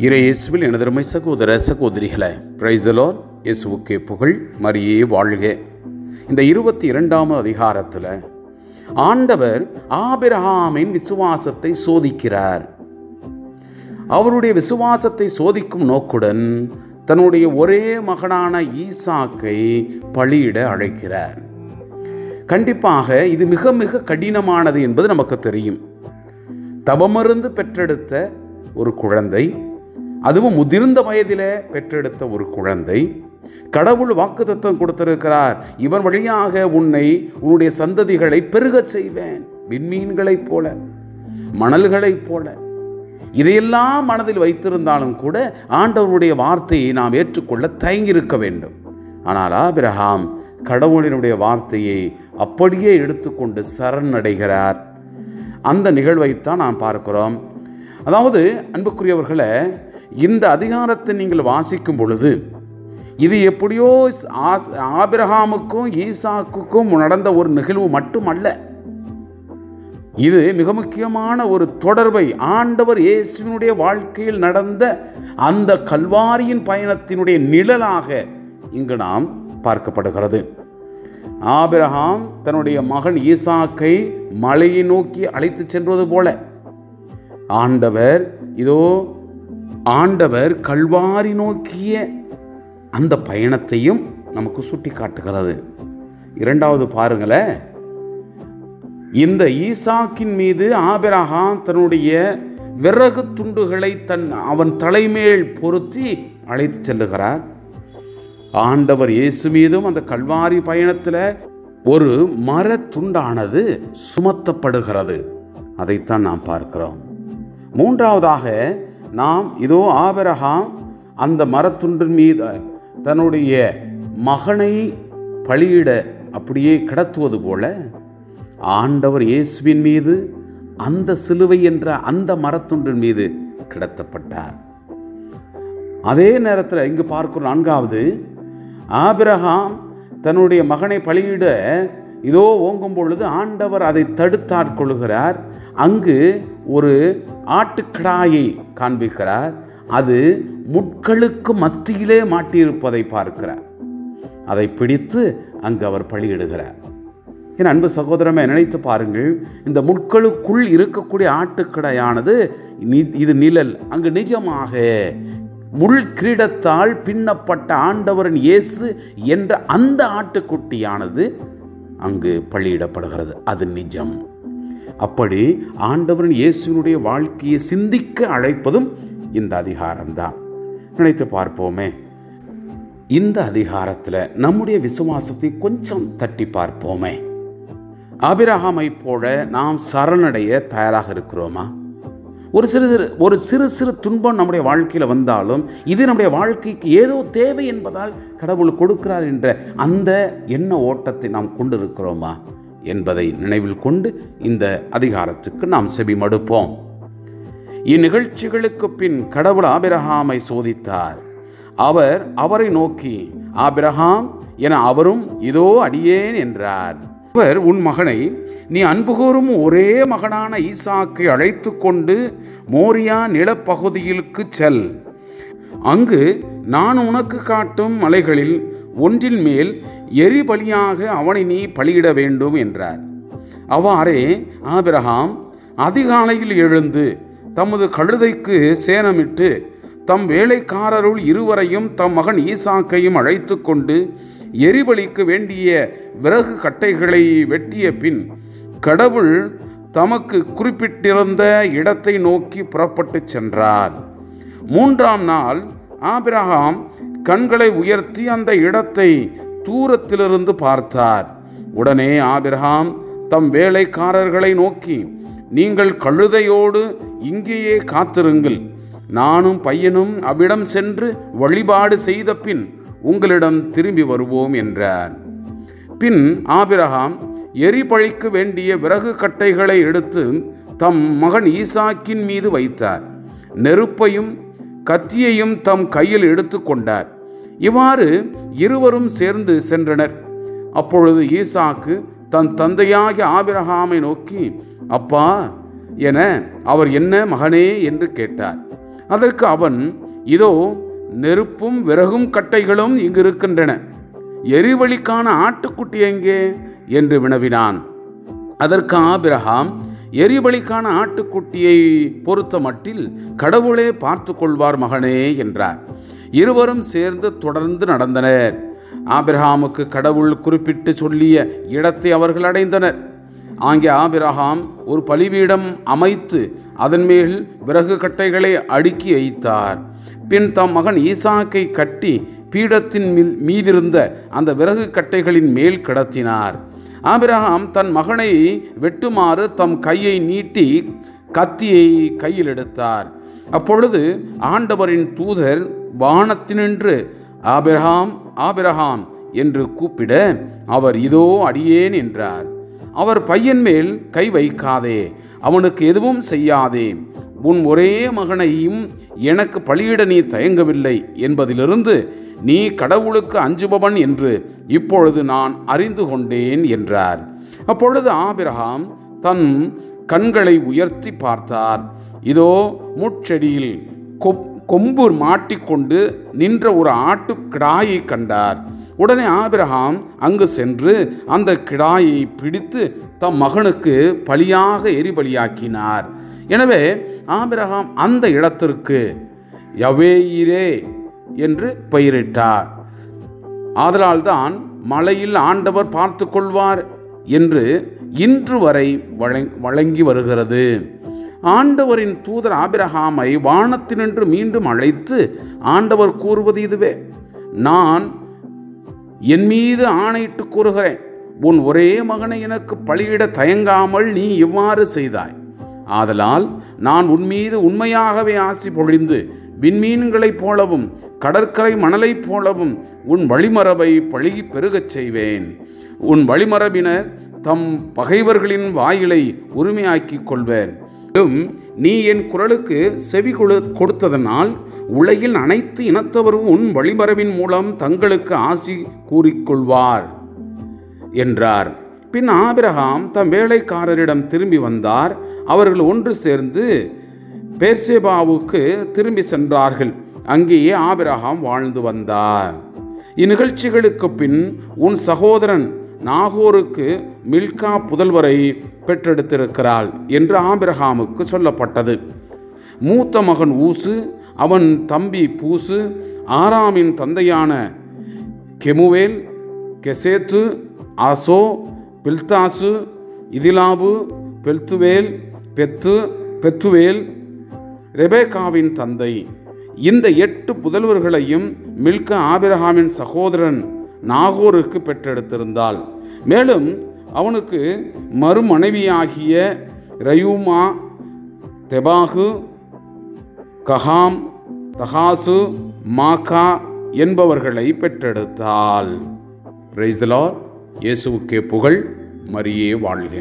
இயேசுவில் எனதருமை சகோதர சகோதரிகளே, பிரைஸ் தி லார்ட். இயேசுவுக்கே புகழ், மரியே வாழ்க. இந்த 22ஆம் அதிகாரத்தில் ஆண்டவர் ஆபிரகாமின் விசுவாசத்தை சோதிக்கிறார். அவருடைய விசுவாசத்தை சோதிக்கும் நோக்குடன் தன்னுடைய ஒரே மகனான ஈசாக்கை பலியிட அழைக்கிறார். கண்டிப்பாக இது மிக மிக கடினமானது என்பது நமக்கு தெரியும். தவமிருந்து பெற்றெடுத்த ஒரு குழந்தை, அதுவும் முதிர்ந்த வயதிலே பெற்றெடுத்த ஒரு குழந்தை, கடவுள் வாக்குத்தத்தம் கொடுத்திருக்கிறார், இவன் வழியாக உன்னுடைய சந்ததிகளை பெருகச் செய்வேன், விண்மீன்களைப் போல, மணல்களைப் போல. இதையெல்லாம் மனதில் வைத்திருந்தாலும் கூட ஆண்டவருடைய வார்த்தையை நாம் ஏற்றுக்கொள்ள தயங்கியிருக்க வேண்டும். ஆனால் ஆபிரகாம் கடவுளினுடைய வார்த்தையை அப்படியே எடுத்துக்கொண்டு சரணடைகிறார். அந்த நிகழ்வைத்தான் நாம் பார்க்கிறோம். அதாவது அன்புக்குரியவர்களே, இந்த அதிகாரத்தை நீங்கள் வாசிக்கும் பொழுது இது எப்படியோ ஆபிரகாமுக்கும் ஈசாக்குக்கும் நடந்த ஒரு நிகழ்வு மட்டுமல்ல. இது மிக முக்கியமான ஒரு தொடர்பை ஆண்டவர் இயேசுவினுடைய வாழ்க்கையில் நடந்த அந்த கல்வாரியின் பயணத்தினுடைய நிழலாக இங்கு நாம் பார்க்கப்படுகிறது. ஆபிரகாம் தன்னுடைய மகன் ஈசாக்கை மலையை நோக்கி அழைத்து சென்றது போல ஆண்டவர் கல்வாரி நோக்கிய அந்த பயணத்தையும் நமக்கு சுட்டி காட்டுகிறது. இரண்டாவது பாருங்களேன், இந்த ஈசாக்கின் மீது ஆபிரகாம் தன்னுடைய விறகு துண்டுகளை அவன் தலைமேல் பொருத்தி அழைத்து செல்லுகிறார். ஆண்டவர் இயேசு மீதும் அந்த கல்வாரி பயணத்தில் ஒரு மரத்துண்டானது சுமத்தப்படுகிறது. அதைத்தான் நாம் பார்க்கிறோம். மூன்றாவதாக நாம் ஆபிரகாம் அந்த மரத்துண்டின் மீது தன்னுடைய மகனை பலியிட அப்படியே கிடத்துவது போல ஆண்டவர் இயேசுவின் மீது அந்த சிலுவை என்ற அந்த மரத்துண்டின் மீது கிடத்தப்பட்டார். அதே நேரத்தில் இங்கு பார்க்கிறோம், நான்காவது, ஆபிரகாம் தன்னுடைய மகனை பலியிட ஓங்கும் பொழுது ஆண்டவர் அதை தடுத்தாட்கொள்கிறார். அங்கு ஒரு ஆட்டுக்கிடாயை காண்பிக்கிறார். அது முட்களுக்கு மத்தியிலே மாட்டியிருப்பதை பார்க்கிறார். அதை பிடித்து அங்கு அவர் பலியிடுகிறார். என் அன்பு சகோதரமே, நினைத்து பாருங்கள், இந்த முட்களுக்குள் இருக்கக்கூடிய ஆட்டுக்கிடாயானது இது நிழல். அங்கு நிஜமாக முள் கிரீடத்தால் பின்னப்பட்ட ஆண்டவரின் இயேசு என்ற அந்த ஆட்டுக்குட்டியானது அங்கு பலியிடப்படுகிறது. அது நிஜம். அப்படி ஆண்டவரின் இயேசுவினுடைய வாழ்க்கையை சிந்திக்க அழைப்பதும் இந்த அதிகாரம்தான். நினைத்து பார்ப்போமே, இந்த அதிகாரத்தில் நம்முடைய விசுவாசத்தை கொஞ்சம் தட்டி பார்ப்போமே. ஆபிரகாமை போல நாம் சரணடைய தயாராக இருக்கிறோமா? ஒரு சிறு துன்பம் நம்முடைய வாழ்க்கையில் வந்தாலும் இது நம்முடைய வாழ்க்கைக்கு ஏதோ தேவை என்பதால் கடவுள் கொடுக்கிறார் என்ற அந்த எண்ண ஓட்டத்தை நாம் கொண்டிருக்கிறோமா என்பதை நினைவில் கொண்டு இந்த அதிகாரத்துக்கு நாம் செவி மடுப்போம். இந்நிகழ்ச்சிகளுக்கு பின் கடவுள் ஆபிரகாமை சோதித்தார். அவரை நோக்கி, ஆபிரகாம் என, அவரும் அடியேன் என்றார். அவர், உன் மகனை, நீ அன்புகூரும் ஒரே மகனான ஈசாக்கை அழைத்து கொண்டு மோரியா நிலப்பகுதியிற்கு செல். அங்கு நான் உனக்கு காட்டும் மலைகளில் ஒன்றின் மேல் எரிபலியாக அவனை நீ பலியிட வேண்டும் என்றார். அவ்வாறே ஆபிரகாம் அதிகாலையில் எழுந்து தமது கழுதைக்கு சேணமிட்டு தம் வேலைக்காரருள் இருவரையும் தம் மகன் ஈசாக்கையும் அழைத்து கொண்டு எரிபலிக்கு வேண்டிய விறகு கட்டைகளை வெட்டிய பின் கடவுள் தமக்கு குறிப்பிட்டிருந்த இடத்தை நோக்கி புறப்பட்டு சென்றார். 3ஆம் நாள் ஆபிரகாம் கண்களை உயர்த்தி அந்த இடத்தை தூரத்திலிருந்து பார்த்தார். உடனே ஆபிரகாம் தம் வேலைக்காரர்களை நோக்கி, நீங்கள் கழுதையோடு இங்கேயே காத்திருங்கள், நானும் பையனும் அவ்விடம் சென்று வழிபாடு செய்த பின் உங்களிடம் திரும்பி வருவோம் என்றார். பின் ஆபிரகாம் எரிபலிக்கு வேண்டிய விறகு கட்டைகளை எடுத்து தம் மகன் ஈசாக்கின் மீது வைத்தார். நெருப்பையும் கத்தியையும் தம் கையில் எடுத்து கொண்டார். இவ்வாறு இருவரும் சேர்ந்து சென்றனர். அப்பொழுது ஈசாக்கு தன் தந்தையாகிய ஆபிரகாமை நோக்கி, அப்பா என அவர், என்ன மகனே என்று கேட்டார். அதற்கு அவன், இதோ நெருப்பும் விறகும் கட்டைகளும் இங்கு இருக்கின்றன, எரிபலிக்கான ஆட்டுக்குட்டி எங்கே என்று வினவினான். அதற்கு ஆபிரகாம், எரிபலிக்கான ஆட்டுக்குட்டியை பொறுத்த மட்டில் கடவுளே பார்த்து கொள்வார் மகனே என்றார். இருவரும் சேர்ந்து தொடர்ந்து நடந்தனர். ஆபிரகாமுக்கு கடவுள் குறிப்பிட்டு சொல்லிய இடத்தை அவர்கள் அடைந்தனர். அங்கே ஆபிரகாம் ஒரு பலிபீடம் அமைத்து அதன் மேல் விறகு கட்டைகளை அடுக்கி வைத்தார். பின் தம் மகன் ஈசாக்கை கட்டி பீடத்தின் மீதிருந்த அந்த விறகு கட்டைகளின் மேல் கிடத்தினார். ஆபிரகாம் தன் மகனை வெட்டுமாறு தம் கையை நீட்டி கத்தியை கையில் எடுத்தார். அப்பொழுது ஆண்டவரின் தூதர் வானத்தினின்று ஆபிரகாம் ஆபிரகாம் என்று கூப்பிட அவர், இதோ அடியேன் என்றார். அவர், பையன் மேல் கை வைக்காதே, அவனுக்கு எதுவும் செய்யாதே, உன் ஒரே மகனையும் எனக்கு பலியிட நீ தயங்கவில்லை என்பதிலிருந்து நீ கடவுளுக்கு அஞ்சுபவன் என்று இப்பொழுது நான் அறிந்து கொண்டேன் என்றார். அப்பொழுது ஆபிரகாம் தன் கண்களை உயர்த்தி பார்த்தார். இதோ முட்செடியில் கொம்பு மாட்டிக்கொண்டு நின்ற ஒரு ஆட்டு கிடாயை கண்டார். உடனே ஆபிரகாம் அங்கு சென்று அந்த கிடாயை பிடித்து தம் மகனுக்கு பலியாக எரிபலியாக்கினார். எனவே ஆபிரகாம் அந்த இடத்திற்கு யவேயிரே என்று பெயரிட்டார். ஆதலால்தான் மலையில் ஆண்டவர் பார்த்து கொள்வார் என்று இன்று வரை வழங்கி வருகிறது. ஆண்டவரின் தூதர் ஆபிரகாமை வானத்தினின்று மீண்டும் அழைத்து ஆண்டவர் கூறுவது இதுவே, நான் என் மீது ஆணையிட்டு கூறுகிறேன், உன் ஒரே மகனை எனக்கு பலியிட தயங்காமல் நீ இவ்வாறு செய்தாய். ஆதலால் நான் உன் மீது உண்மையாகவே ஆசி பொழிந்து விண்மீன்களைப் போலவும் கடற்கரை மணலைப் போலவும் உன் வழிமரபை பழுகி பெருகச் செய்வேன். உன் வழிமரபினர் தம் பகைவர்களின் வாயிலை உரிமையாக்கிக் கொள்வர். நீ என் குரலுக்கு செவி கொடுத்ததனால் உலகில் அனைத்து இனத்தவரும் உன் வழிமரபின் மூலம் தங்களுக்கு ஆசி கூறிக்கொள்வார் என்றார். பின் ஆபிரகாம் தம் வேலைக்காரரிடம் திரும்பி வந்தார். அவர்கள் ஒன்று சேர்ந்து பேர்சேபாவுக்கு திரும்பி சென்றார்கள். அங்கேயே ஆபிரகாம் வாழ்ந்து வந்தார். இந்நிகழ்ச்சிகளுக்கு பின் உன் சகோதரன் நாகோருக்கு மில்கா புதல்வரை பெற்றெடுத்திருக்கிறாள் என்று ஆபிரகாமுக்கு சொல்லப்பட்டது. மூத்த மகன் ஊசு, அவன் தம்பி பூசு, ஆராமின் தந்தையான கெமுவேல், கெசேத்து, ஆசோ, பில்தாசு, இதிலாபு, பெத்துவேல், ரெபேக்காவின் தந்தை. இந்த 8 புதல்வர்களையும் மில்கா ஆபிரகாமின் சகோதரன் நாகோருக்கு பெற்றெடுத்திருந்தாள். மேலும் அவனுக்கு மறுமனைவியாகிய ரயூமா, தெபாகு, கஹாம், தகாசு, மாகா என்பவர்களை பெற்றெடுத்தாள். Praise the Lord. இயேசுவுக்கே புகழ். மரியே வாழ்க.